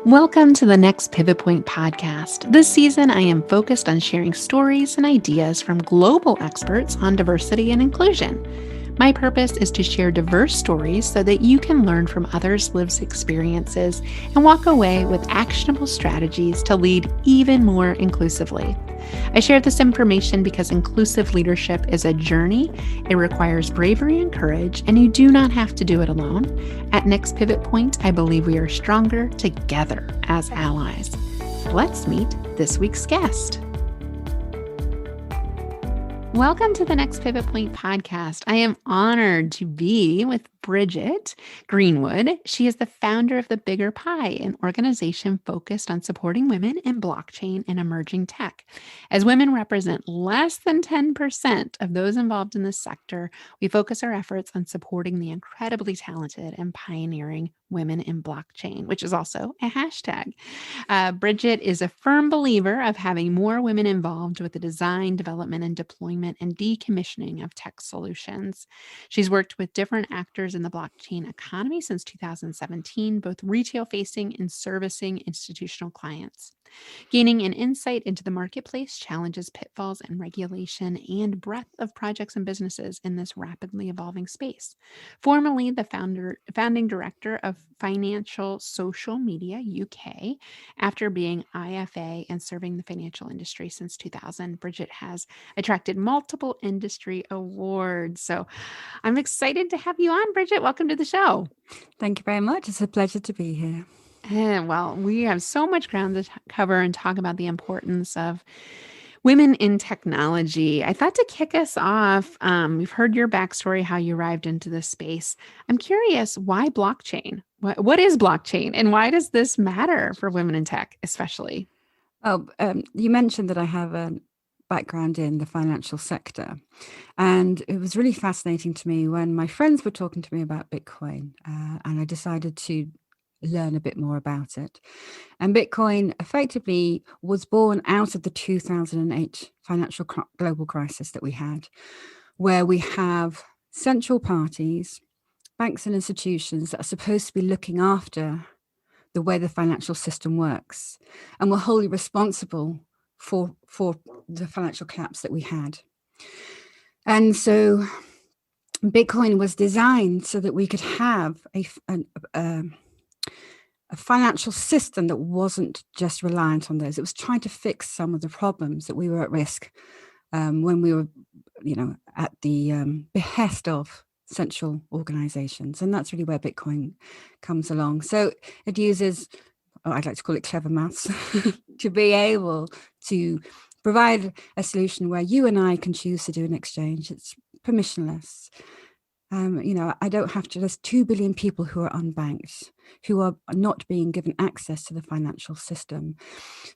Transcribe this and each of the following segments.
Welcome to the Next Pivot Point podcast. This season, I am focused on sharing stories and ideas from global experts on diversity and inclusion. My purpose is to share diverse stories so that you can learn from others' lived experiences and walk away with actionable strategies to lead even more inclusively. I share this information because inclusive leadership is a journey. It requires bravery and courage, and you do not have to do it alone. At Next Pivot Point, I believe we are stronger together as allies. Let's meet this week's guest. Welcome to the Next Pivot Point podcast. I am honored to be with Bridget Greenwood. She is the founder of The Bigger Pie, an organization focused on supporting women in blockchain and emerging tech. As women represent less than 10% of those involved in this sector, we focus our efforts on supporting the incredibly talented and pioneering women in blockchain, which is also a hashtag. Bridget is a firm believer of having more women involved with the design, development, and deployment and decommissioning of tech solutions. She's worked with different actors in the blockchain economy since 2017, both retail-facing and servicing institutional clients. Gaining an insight into the marketplace, challenges, pitfalls, and regulation, and breadth of projects and businesses in this rapidly evolving space. Formerly the founding director of Financial Social Media UK, after being IFA and serving the financial industry since 2000, Bridget has attracted multiple industry awards. So I'm excited to have you on, Bridget. Welcome to the show. Thank you very much. It's a pleasure to be here. Well, we have so much ground to cover and talk about the importance of women in technology. I thought to kick us off, we've heard your backstory, how you arrived into this space. I'm curious, why blockchain? What is blockchain, and why does this matter for women in tech, especially? Oh, you mentioned that I have a background in the financial sector, and it was really fascinating to me when my friends were talking to me about Bitcoin, and I decided to learn a bit more about it. And Bitcoin effectively was born out of the 2008 financial global crisis that we had, where we have central parties, banks and institutions that are supposed to be looking after the way the financial system works, and were wholly responsible for the financial collapse that we had. And so Bitcoin was designed so that we could have a financial system that wasn't just reliant on those. It was trying to fix some of the problems that we were at risk when we were, at the behest of central organizations. And that's really where Bitcoin comes along. So it uses, I'd like to call it clever maths, to be able to provide a solution where you and I can choose to do an exchange. It's permissionless. I don't have to, there's 2 billion people who are unbanked, who are not being given access to the financial system.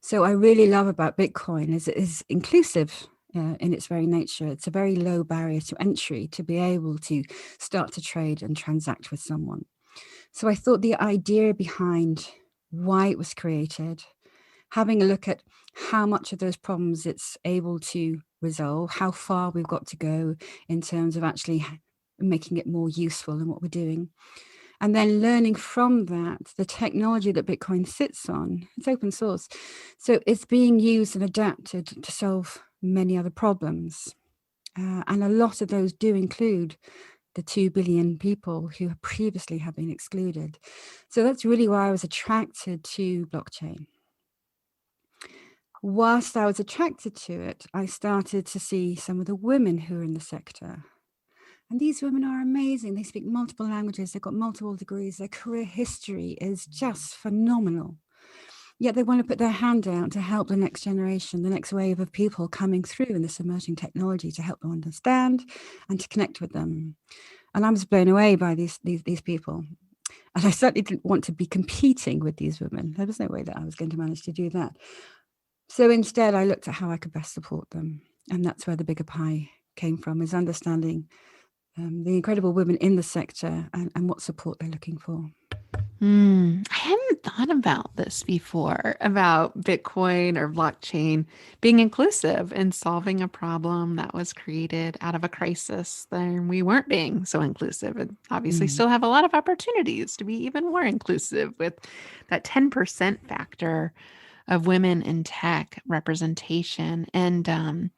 So I really love about Bitcoin is it is inclusive in its very nature. It's a very low barrier to entry to be able to start to trade and transact with someone. So I thought the idea behind why it was created, having a look at how much of those problems it's able to resolve, how far we've got to go in terms of actually making it more useful in what we're doing. And then learning from that, the technology that Bitcoin sits on, it's open source. So it's being used and adapted to solve many other problems. And a lot of those do include the 2 billion people who previously have been excluded. So that's really why I was attracted to blockchain. Whilst I was attracted to it, I started to see some of the women who are in the sector. And these women are amazing. They speak multiple languages. They've got multiple degrees. Their career history is just phenomenal. Yet they want to put their hand out to help the next generation, the next wave of people coming through in this emerging technology to help them understand and to connect with them. And I was blown away by these people. And I certainly didn't want to be competing with these women. There was no way that I was going to manage to do that. So instead, I looked at how I could best support them. And that's where the Bigger Pie came from, is understanding the incredible women in the sector and what support they're looking for. I hadn't thought about this before, about Bitcoin or blockchain being inclusive and solving a problem that was created out of a crisis. Then we weren't being so inclusive, and obviously Mm. still have a lot of opportunities to be even more inclusive with that 10% factor of women in tech representation. And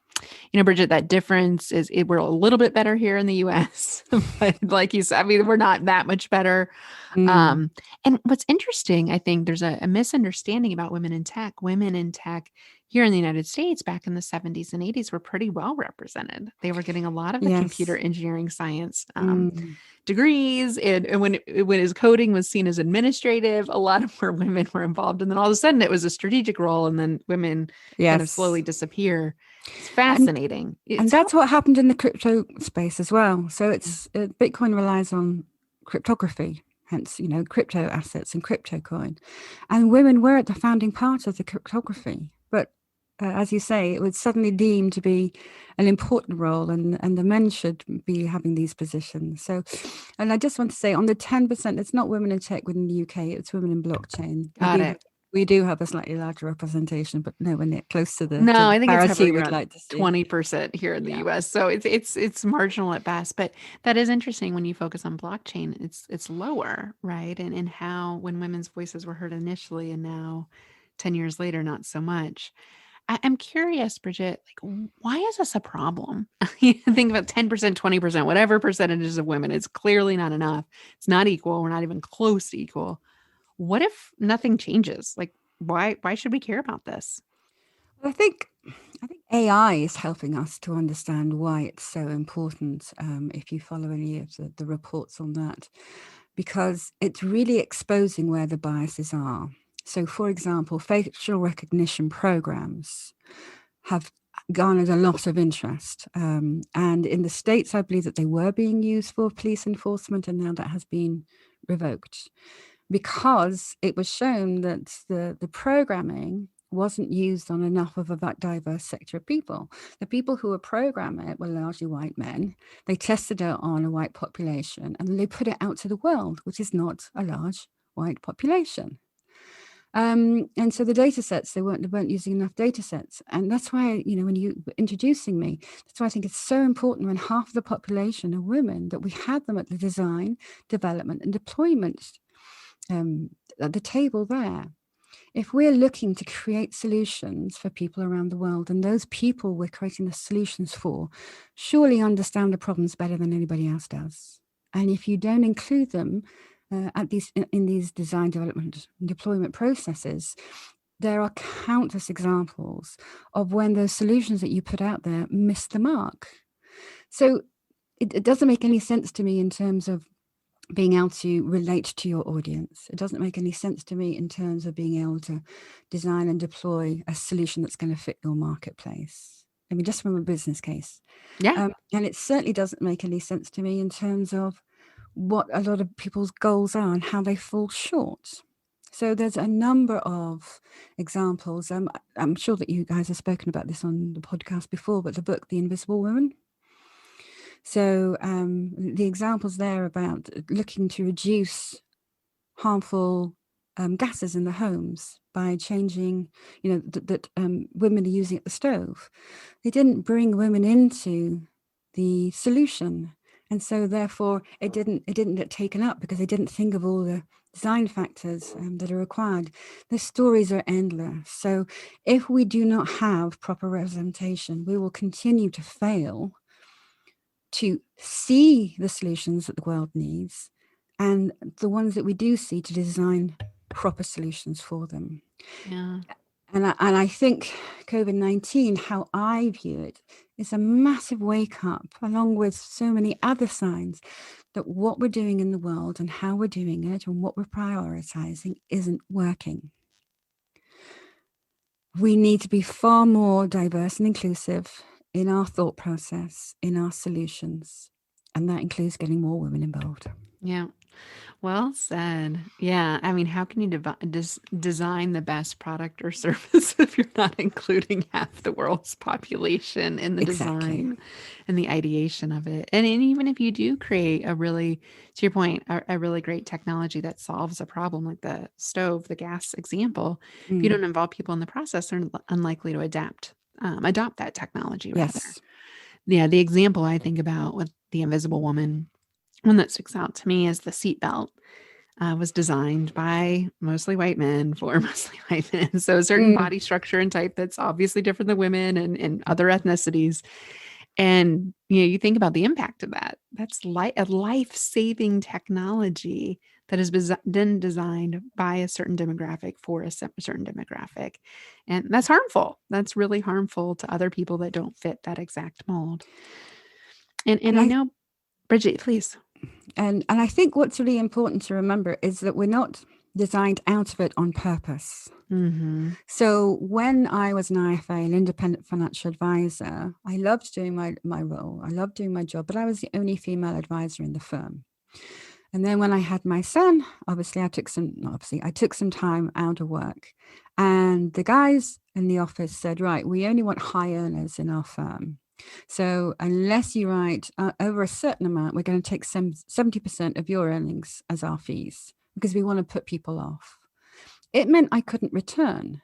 Bridget, that difference is we're a little bit better here in the US, but like you said, I mean, we're not that much better. Mm. And what's interesting, I think there's a misunderstanding about women in tech. Women in tech here in the United States back in the 70s and 80s were pretty well represented. They were getting a lot of the computer Yes. engineering science Mm. degrees. And when his coding was seen as administrative, a lot of more women were involved. And then all of a sudden it was a strategic role, and then women kind of slowly Yes. disappear. It's And fascinating. and It's hard. that's what happened in the crypto space as well. So it's Bitcoin relies on cryptography, hence crypto assets and crypto coin, and women were at the founding part of the cryptography. But as you say, it was suddenly deemed to be an important role, and the men should be having these positions. So, and I just want to say on the 10%, it's not women in tech within the UK; it's women in blockchain. Got it. We do have a slightly larger representation, but nowhere near close to the No, I think it's parity hovering we'd around like to see. 20% here in the Yeah. US. So it's marginal at best, but that is interesting when you focus on blockchain. It's lower, right? And how when women's voices were heard initially and now 10 years later, not so much. I'm curious, Bridget, like why is this a problem? You think about 10%, 20%, whatever percentages of women, it's clearly not enough. It's not equal. We're not even close to equal. What if nothing changes? Like why should we care about this? I think AI is helping us to understand why it's so important. If you follow any of the reports on that, because it's really exposing where the biases are. So, for example, facial recognition programs have garnered a lot of interest. And in the States, I believe that they were being used for police enforcement, and now that has been revoked because it was shown that the programming wasn't used on enough of a diverse sector of people. The people who were programming it were largely white men. They tested it on a white population and they put it out to the world, which is not a large white population. And so the data sets, they weren't using enough data sets. And that's why, when you were introducing me, that's why I think it's so important when half of the population are women, that we had them at the design, development, and deployment at the table there. If we're looking to create solutions for people around the world, and those people we're creating the solutions for surely understand the problems better than anybody else does. And if you don't include them in these design, development, and deployment processes, there are countless examples of when those solutions that you put out there miss the mark. So it doesn't make any sense to me in terms of being able to relate to your audience. It doesn't make any sense to me in terms of being able to design and deploy a solution that's going to fit your marketplace. I mean, just from a business case. Yeah. And it certainly doesn't make any sense to me in terms of what a lot of people's goals are and how they fall short. So there's a number of examples. I'm sure that you guys have spoken about this on the podcast before, but the book, The Invisible Woman. So the examples there about looking to reduce harmful gases in the homes by changing, that women are using at the stove. They didn't bring women into the solution. And so therefore it didn't get taken up because they didn't think of all the design factors that are required. The stories are endless. So if we do not have proper representation, we will continue to fail to see the solutions that the world needs, and the ones that we do see, to design proper solutions for them. Yeah. And I think COVID-19, how I view it, is a massive wake up, along with so many other signs, that what we're doing in the world and how we're doing it and what we're prioritizing isn't working. We need to be far more diverse and inclusive in our thought process, in our solutions. And that includes getting more women involved. Yeah. Well said. Yeah. I mean, how can you design the best product or service if you're not including half the world's population in the Exactly. design and the ideation of it? And even if you do create a really, to your point, a really great technology that solves a problem like the stove, the gas example, if you Mm. don't involve people in the process, they're unlikely to adopt that technology rather. Yes. Yeah. The example I think about with the invisible woman, one that sticks out to me is the seatbelt was designed by mostly white men for mostly white men. So a certain Mm. body structure and type that's obviously different than women and other ethnicities. And you think about the impact of that. That's a life-saving technology that has been designed by a certain demographic for a certain demographic. And that's harmful. That's really harmful to other people that don't fit that exact mold. And And I I know, Bridget, please. and I think what's really important to remember is that we're not designed out of it on purpose. Mm-hmm. So when I was an IFA, an independent financial advisor, I loved doing my role. I loved doing my job, but I was the only female advisor in the firm. And then when I had my son, obviously I took some time out of work. And the guys in the office said, right, we only want high earners in our firm. So unless you write over a certain amount, we're going to take 70% of your earnings as our fees because we want to put people off. It meant I couldn't return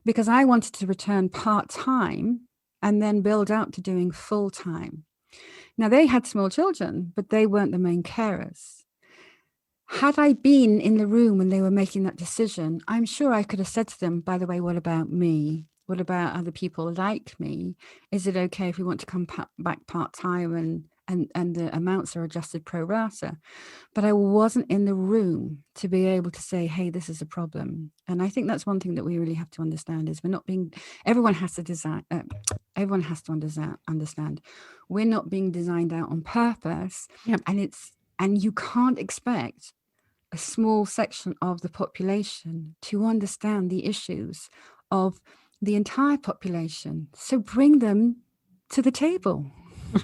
because I wanted to return part-time and then build out to doing full-time. Now, they had small children, but they weren't the main carers. Had I been in the room when they were making that decision, I'm sure I could have said to them, by the way, what about me? What about other people like me? Is it okay if we want to come back part-time and the amounts are adjusted pro rata? But I wasn't in the room to be able to say, hey, this is a problem. And I think that's one thing that we really have to understand is everyone has to everyone has to understand we're not being designed out on purpose. Yep. And you can't expect a small section of the population to understand the issues of the entire population. So bring them to the table.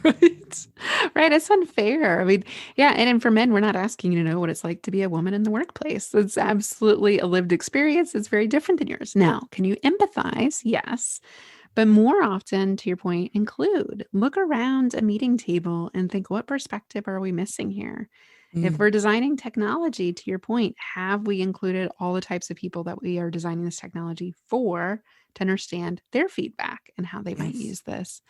Right. Right. It's unfair. I mean, yeah. And for men, we're not asking you to know what it's like to be a woman in the workplace. It's absolutely a lived experience. It's very different than yours. Now, can you empathize? Yes. But more often, to your point, include. Look around a meeting table and think, what perspective are we missing here? If Mm. we're designing technology, to your point, have we included all the types of people that we are designing this technology for to understand their feedback and how they might Yes. use this?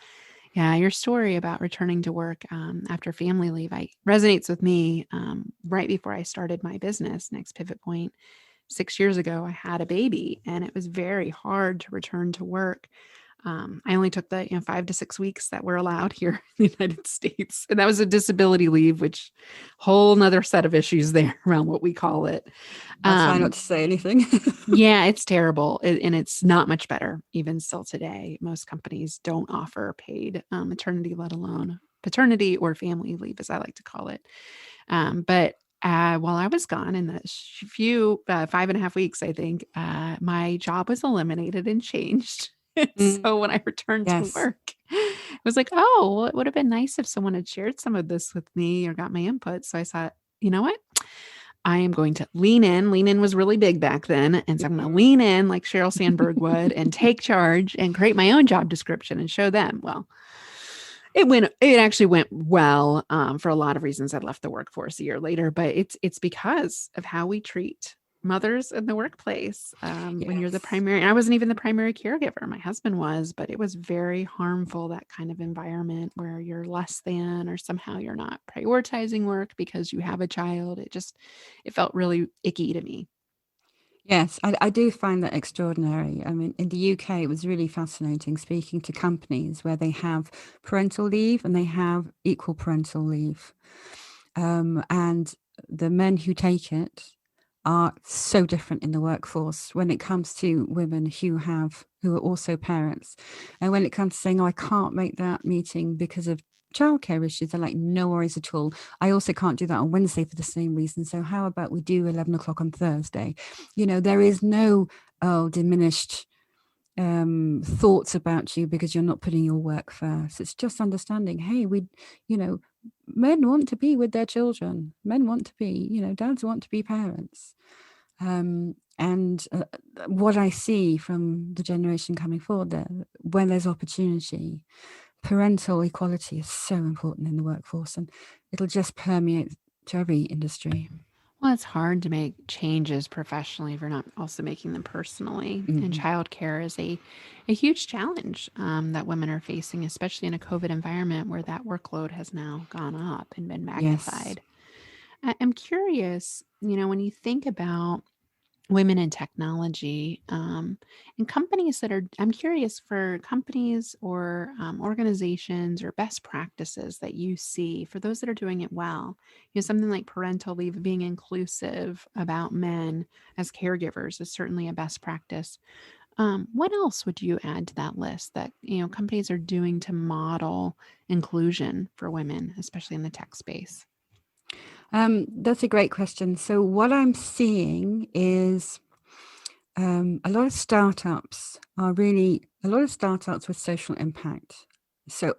Yeah, your story about returning to work after family leave resonates with me. Right before I started my business, Next Pivot Point, 6 years ago, I had a baby, and it was very hard to return to work. I only took the 5 to 6 weeks that were allowed here in the United States, and that was a disability leave, which whole nother set of issues there around what we call it. I'll try not Um, to say anything. yeah, it's terrible, and it's not much better even still today. Most companies don't offer paid maternity, let alone paternity or family leave, as I like to call it. But while I was gone in the few 5.5 weeks, I think my job was eliminated and changed. Mm. So when I returned to Yes. work, it was like, oh, well, it would have been nice if someone had shared some of this with me or got my input. So I thought, you know what? I am going to lean in. Lean in was really big back then. And so I'm going to lean in like Sheryl Sandberg would and take charge and create my own job description and show them. Well, it actually went well for a lot of reasons. I left the workforce a year later, but it's because of how we treat mothers in the workplace. When you're the Yes. primary, I wasn't even the primary caregiver. My husband was, but it was very harmful, that kind of environment where you're less than, or somehow you're not prioritizing work because you have a child. It felt really icky to me. Yes, I do find that extraordinary. I mean, in the UK, it was really fascinating speaking to companies where they have parental leave and they have equal parental leave. And the men who take it are so different in the workforce when it comes to women who are also parents. And when it comes to saying, oh, I can't make that meeting because of childcare issues, they're like, no worries at all. I also can't do that on Wednesday for the same reason. So how about we do 11 o'clock on Thursday? There is no diminished thoughts about you because you're not putting your work first. It's just understanding, hey, men want to be with their children. Men want to be, dads want to be parents. And what I see from the generation coming forward there, when there's opportunity, parental equality is so important in the workforce, and it'll just permeate to every industry. Well, it's hard to make changes professionally if you're not also making them personally. And childcare is a huge challenge that women are facing, especially in a COVID environment where that workload has now gone up and been magnified. I'm curious, when you think about women in technology and companies I'm curious for companies or organizations or best practices that you see for those that are doing it well. Something like parental leave, being inclusive about men as caregivers is certainly a best practice. What else would you add to that list that companies are doing to model inclusion for women, especially in the tech space? That's a great question. So what I'm seeing is a lot of startups with social impact. So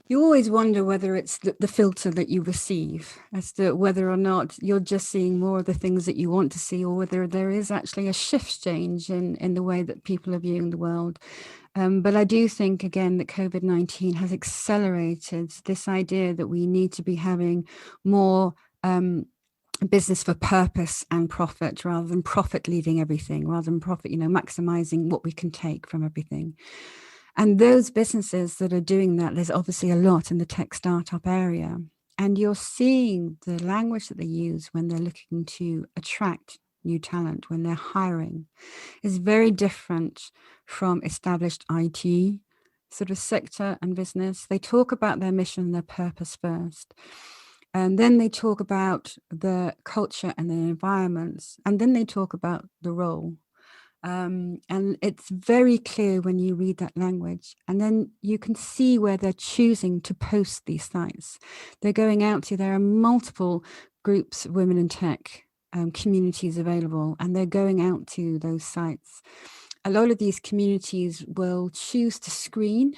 you always wonder whether it's the filter that you receive as to whether or not you're just seeing more of the things that you want to see, or whether there is actually a shift change in the way that people are viewing the world. But I do think, again, that COVID-19 has accelerated this idea that we need to be having more business for purpose and profit, rather than profit leading everything, rather than profit, maximizing what we can take from everything. And those businesses that are doing that, there's obviously a lot in the tech startup area. And you're seeing the language that they use when they're looking to attract new talent, when they're hiring, is very different from established IT sort of sector and business. They talk about their mission and their purpose first. And then they talk about the culture and the environments. And then they talk about the role. And it's very clear when you read that language. And then you can see where they're choosing to post these sites. They're going out to, there are multiple groups of women in tech communities available, and they're going out to those sites. A lot of these communities will choose to screen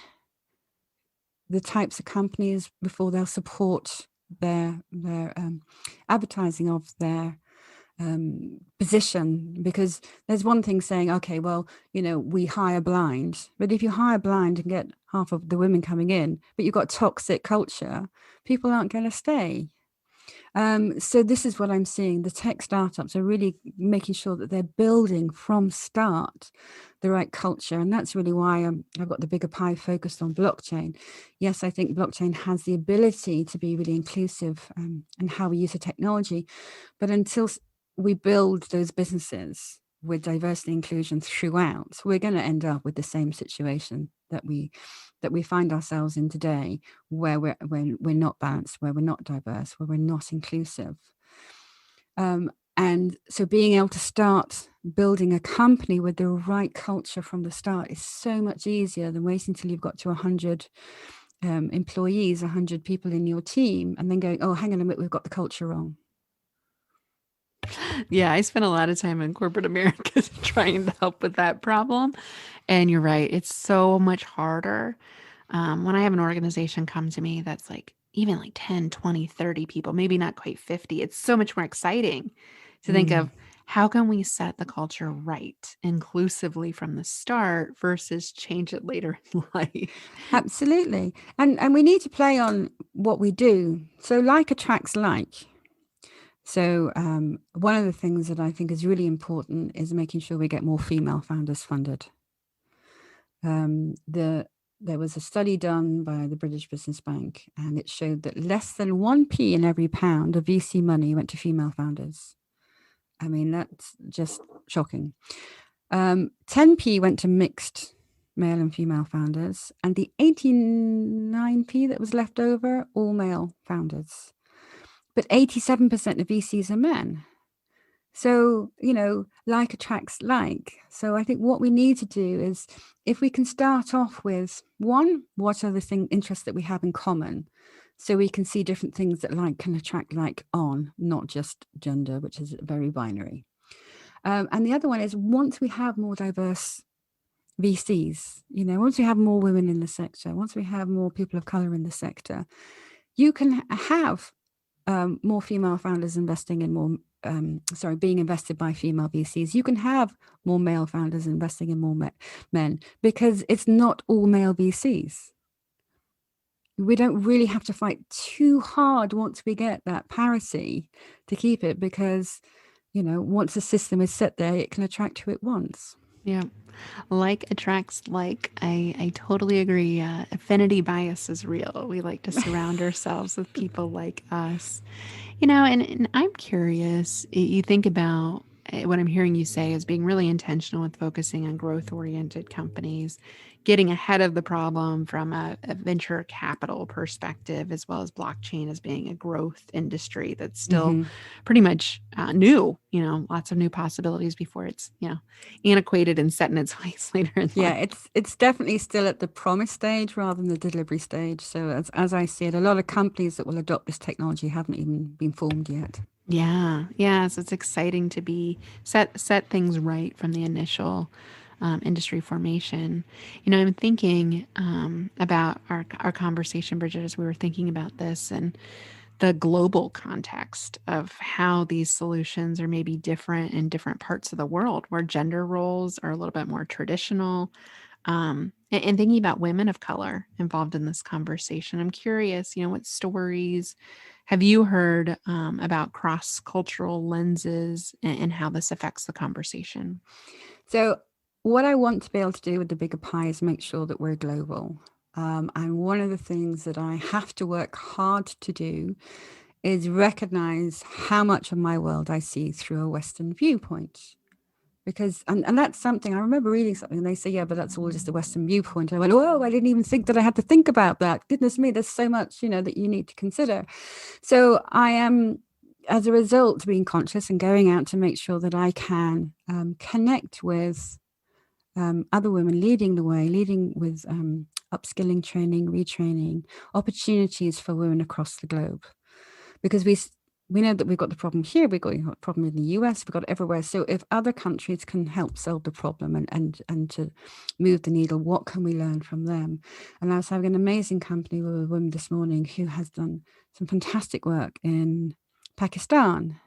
the types of companies before they'll support their advertising of their position, because there's one thing saying, okay, well, we hire blind, but if you hire blind and get half of the women coming in, but you've got toxic culture, people aren't going to stay. So this is what I'm seeing. The tech startups are really making sure that they're building from start the right culture. And that's really why I've got the bigger pie focused on blockchain. Yes, I think blockchain has the ability to be really inclusive in how we use the technology. But until we build those businesses with diversity and inclusion throughout, we're going to end up with the same situation that we find ourselves in today, where we're not balanced, where we're not diverse, where we're not inclusive. And so being able to start building a company with the right culture from the start is so much easier than waiting until you've got to 100 employees, 100 people in your team, and then going, oh, hang on a minute, we've got the culture wrong. Yeah, I spent a lot of time in corporate America trying to help with that problem. And you're right, it's so much harder. When I have an organization come to me that's like even like 10, 20, 30 people, maybe not quite 50, it's so much more exciting to think of how can we set the culture right inclusively from the start versus change it later in life. Absolutely. And we need to play on what we do. So like attracts like. So one of the things that I think is really important is making sure we get more female founders funded. There was a study done by the British Business Bank, and it showed that less than 1p in every pound of VC money went to female founders. I mean, that's just shocking. 10p went to mixed male and female founders, and the 89p that was left over, all male founders. But 87% of VCs are men. So, like attracts like. So I think what we need to do is, if we can start off with, one, what are the interests that we have in common? So we can see different things that like can attract like on, not just gender, which is very binary. And the other one is, once we have more diverse VCs, once we have more women in the sector, once we have more people of color in the sector, You can have more female founders investing in more, being invested by female VCs. You can have more male founders investing in more men, because it's not all male VCs. We don't really have to fight too hard once we get that parity to keep it, because, once the system is set there, it can attract who it wants. Yeah. Like attracts like. I totally agree. Affinity bias is real. We like to surround ourselves with people like us. And I'm curious, you think about what I'm hearing you say as being really intentional with focusing on growth oriented companies, getting ahead of the problem from a venture capital perspective, as well as blockchain as being a growth industry that's still pretty much new, lots of new possibilities before it's, antiquated and set in its ways later in life. Yeah, it's definitely still at the promise stage rather than the delivery stage. So as I see it, a lot of companies that will adopt this technology haven't even been formed yet. Yeah. So it's exciting to be set things right from the initial industry formation. I'm thinking about our conversation, Bridget, as we were thinking about this and the global context of how these solutions are maybe different in different parts of the world, where gender roles are a little bit more traditional. And thinking about women of color involved in this conversation, I'm curious, what stories have you heard about cross-cultural lenses and how this affects the conversation? So what I want to be able to do with the bigger pie is make sure that we're global. And one of the things that I have to work hard to do is recognize how much of my world I see through a Western viewpoint. Because, and that's something, I remember reading something and they say, yeah, but that's all just a Western viewpoint. And I went, oh, I didn't even think that I had to think about that. Goodness me, there's so much, that you need to consider. So I am, as a result, being conscious and going out to make sure that I can connect with other women, leading the way, leading with upskilling, training, retraining, opportunities for women across the globe. Because we know that we've got the problem here, we've got a problem in the US, we've got it everywhere. So if other countries can help solve the problem and to move the needle, what can we learn from them? And I was having an amazing company with a woman this morning who has done some fantastic work in Pakistan.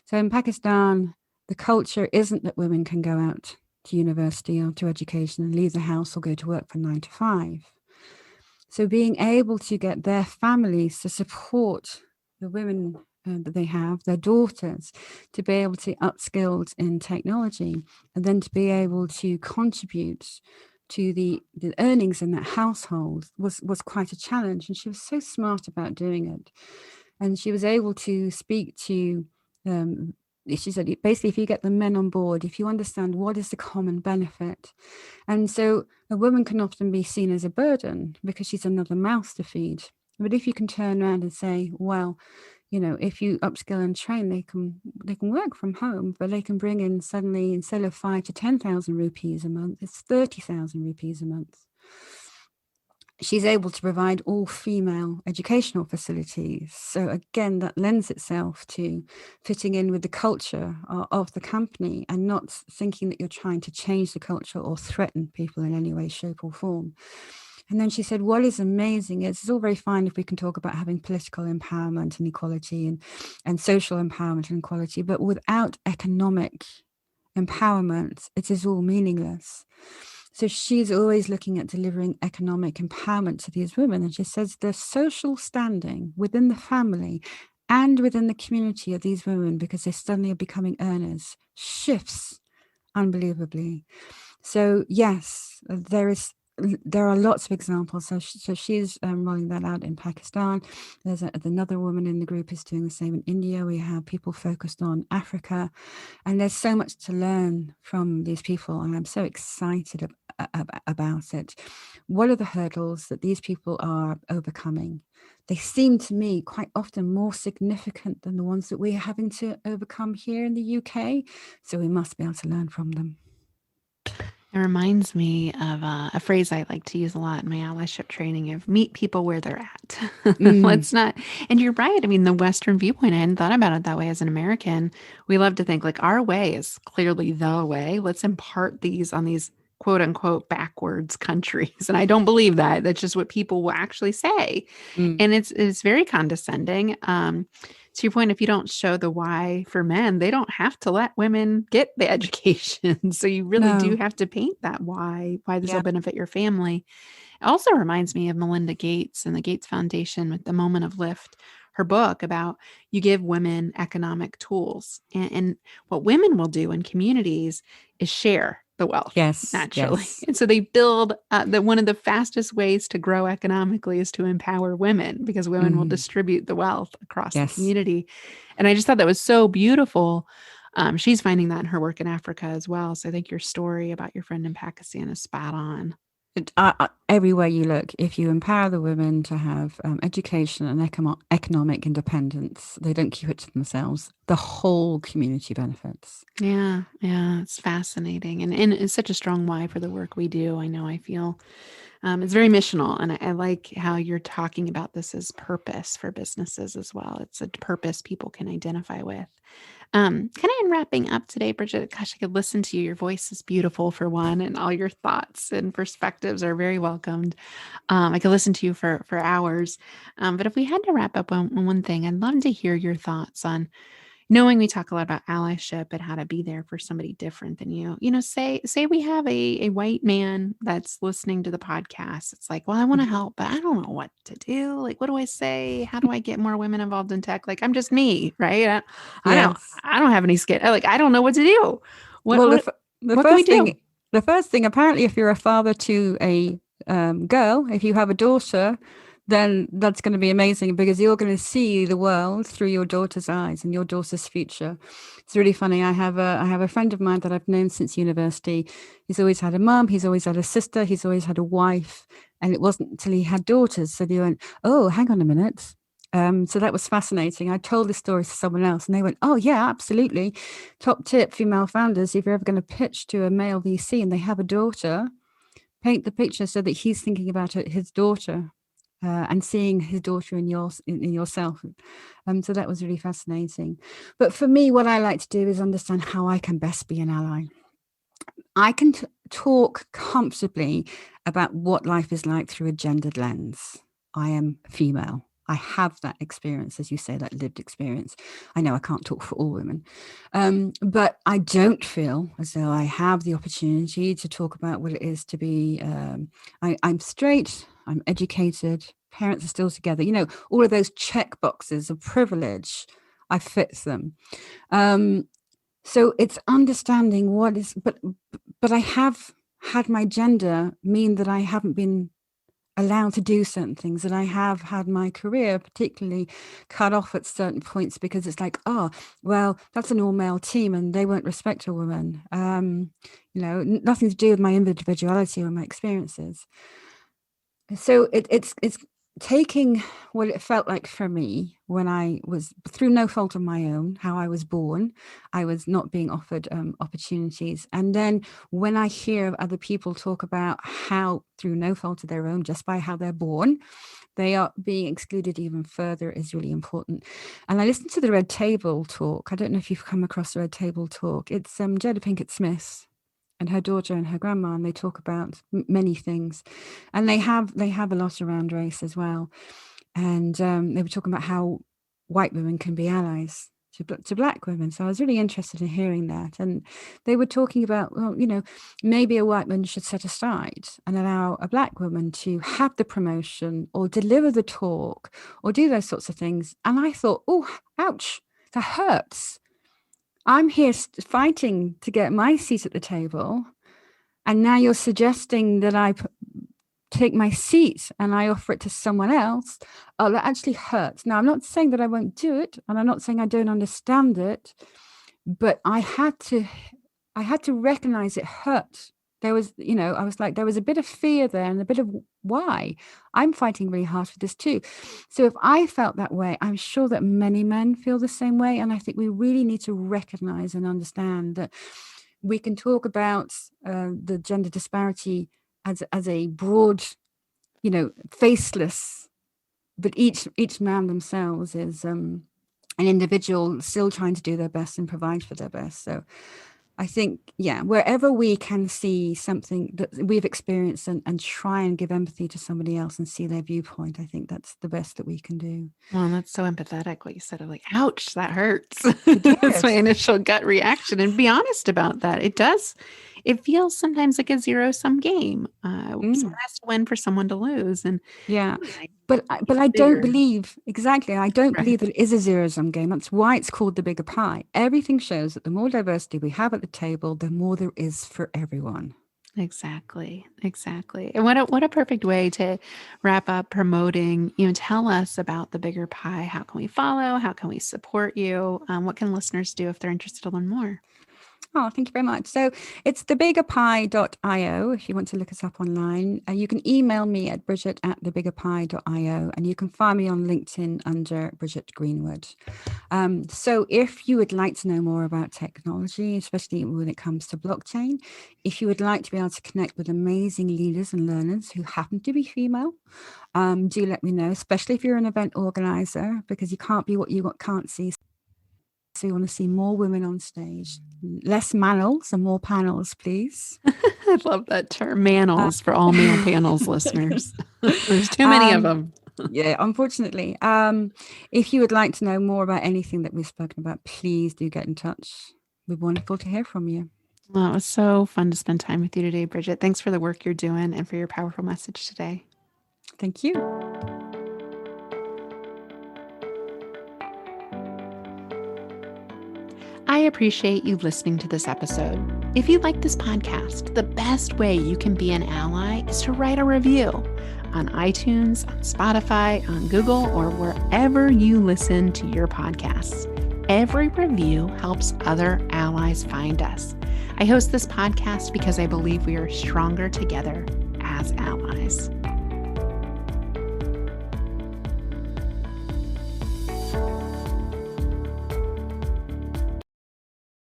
So in Pakistan, the culture isn't that women can go out to university or to education and leave the house or go to work from 9 to 5. So being able to get their families to support the women that they have, their daughters, to be able to upskill in technology and then to be able to contribute to the earnings in that household was quite a challenge. And she was so smart about doing it. And she was able to speak to she said, basically, if you get the men on board, if you understand what is the common benefit. And so a woman can often be seen as a burden because she's another mouth to feed. But if you can turn around and say, well, if you upskill and train, they can work from home, but they can bring in suddenly, instead of 5,000 to 10,000 rupees a month, it's 30,000 rupees a month. She's able to provide all female educational facilities. So again, that lends itself to fitting in with the culture of the company and not thinking that you're trying to change the culture or threaten people in any way, shape or form. And then she said, what is amazing is it's all very fine if we can talk about having political empowerment and equality and social empowerment and equality, but without economic empowerment, it is all meaningless. So she's always looking at delivering economic empowerment to these women. And she says the social standing within the family and within the community of these women, because they suddenly are becoming earners, shifts unbelievably. So yes, there are lots of examples. So she's rolling that out in Pakistan. There's another woman in the group who's doing the same in India. We have people focused on Africa. And there's so much to learn from these people. And I'm so excited about it. What are the hurdles that these people are overcoming? They seem to me quite often more significant than the ones that we're having to overcome here in the UK. So we must be able to learn from them. It reminds me of a phrase I like to use a lot in my allyship training of meet people where they're at. Let's not, and you're right. I mean, the Western viewpoint, I hadn't thought about it that way as an American. We love to think like our way is clearly the way. Let's impart these on these quote unquote backwards countries. And I don't believe that. That's just what people will actually say. Mm. And it's very condescending. To your point, if you don't show the why for men, they don't have to let women get the education. So you really do No. have to paint that why this will Yeah. benefit your family. It also reminds me of Melinda Gates and the Gates Foundation with The Moment of Lift, her book about you give women economic tools. And what women will do in communities is share the wealth Yes. naturally. Yes. And so they build that one of the fastest ways to grow economically is to empower women because women will Mm. distribute the wealth across the Yes. community. And I just thought that was so beautiful. She's finding that in her work in Africa as well. So I think your story about your friend in Pakistan is spot on. Everywhere you look, if you empower the women to have education and economic independence, they don't keep it to themselves. The whole community benefits. Yeah, yeah, it's fascinating. And it's such a strong why for the work we do. I know I feel it's very missional. And I like how you're talking about this as purpose for businesses as well. It's a purpose people can identify with. Kind of in wrapping up today, Bridget, gosh, I could listen to you. Your voice is beautiful for one, and all your thoughts and perspectives are very welcomed. I could listen to you for hours. But if we had to wrap up on one thing, I'd love to hear your thoughts on knowing we talk a lot about allyship and how to be there for somebody different than you. Say we have a white man that's listening to the podcast. It's like, well, I want to help, but I don't know what to do. Like, what do I say? How do I get more women involved in tech? Like, I'm just me, right? I don't Yes. I don't have any skill. Like, I don't know what to do. What Well, what the what can we first do? thing, apparently, if you're a father to a girl, if you have a daughter, then that's going to be amazing because you're going to see the world through your daughter's eyes and your daughter's future. It's really funny. I have a friend of mine that I've known since university. He's always had a mum. He's always had a sister. He's always had a wife. And it wasn't until he had daughters. So they went, oh, hang on a minute. So that was fascinating. I told this story to someone else and they went, oh, yeah, absolutely. Top tip, female founders, if you're ever going to pitch to a male VC and they have a daughter, paint the picture so that he's thinking about his daughter and seeing his daughter in yourself. So that was really fascinating. But for me, what I like to do is understand how I can best be an ally. I can talk comfortably about what life is like through a gendered lens. I am female. I have that experience, as you say, that lived experience. I know I can't talk for all women, but I don't feel as though I have the opportunity to talk about what it is to be. I'm straight, I'm educated, parents are still together. You know, all of those check boxes of privilege, I fit them. So it's understanding what is, but I have had my gender mean that I haven't been allowed to do certain things, and I have had my career particularly cut off at certain points because it's like, oh, well, that's an all-male team and they won't respect a woman. You know, nothing to do with my individuality or my experiences. So it's taking what it felt like for me when I was, through no fault of my own, how I was born. I was not being offered opportunities. And then when I hear other people talk about how, through no fault of their own, just by how they're born, they are being excluded even further, is really important. And I listened to the Red Table talk. I don't know if you've come across the Red Table talk. It's Jada Pinkett Smith and her daughter and her grandma, and they talk about many things, and they have a lot around race as well. And they were talking about how white women can be allies to black women. So I was really interested in hearing that. And they were talking about, well, you know, maybe a white man should set aside and allow a black woman to have the promotion or deliver the talk or do those sorts of things. And I thought, oh, ouch, that hurts. I'm here fighting to get my seat at the table. And now you're suggesting that I take my seat and I offer it to someone else. Oh, that actually hurts. Now, I'm not saying that I won't do it, and I'm not saying I don't understand it, but I had to recognize it hurt. There was, you know, I was like, there was a bit of fear there and a bit of why. I'm fighting really hard for this too. So if I felt that way, I'm sure that many men feel the same way. And I think we really need to recognize and understand that we can talk about the gender disparity as a broad, you know, faceless, but each man themselves is an individual still trying to do their best and provide for their best. So I think, yeah, wherever we can see something that we've experienced and try and give empathy to somebody else and see their viewpoint, I think that's the best that we can do. Well, that's so empathetic what you said. I'm like, ouch, that hurts. It That's my did. initial gut reaction. And be honest about that. It does. It feels sometimes like a zero-sum game. Someone has to win for someone to lose. And Yeah. I But I don't figure, believe, exactly, I don't right. believe that it is a zero-sum game. That's why it's called the bigger pie. Everything shows that the more diversity we have at the table, the more there is for everyone. Exactly. Exactly. And what a perfect way to wrap up promoting, tell us about the bigger pie. How can we follow? How can we support you? What can listeners do if they're interested to learn more? Oh, thank you very much. So it's thebiggerpie.io if you want to look us up online. You can email me at bridget@thebiggerpie.io, and you can find me on LinkedIn under Bridget Greenwood. So if you would like to know more about technology, especially when it comes to blockchain, if you would like to be able to connect with amazing leaders and learners who happen to be female, do let me know, especially if you're an event organizer, because you can't be what you can't see. So you want to see more women on stage, less manels and more panels, please. I love that term, manels, for all male panels listeners. There's too many of them. Yeah, unfortunately. If you would like to know more about anything that we've spoken about, please do get in touch. We're wonderful to hear from you. Well, it was so fun to spend time with you today, Bridget. Thanks for the work you're doing and for your powerful message today. Thank you. I appreciate you listening to this episode. If you like this podcast, the best way you can be an ally is to write a review on iTunes, on Spotify, on Google, or wherever you listen to your podcasts. Every review helps other allies find us. I host this podcast because I believe we are stronger together as allies.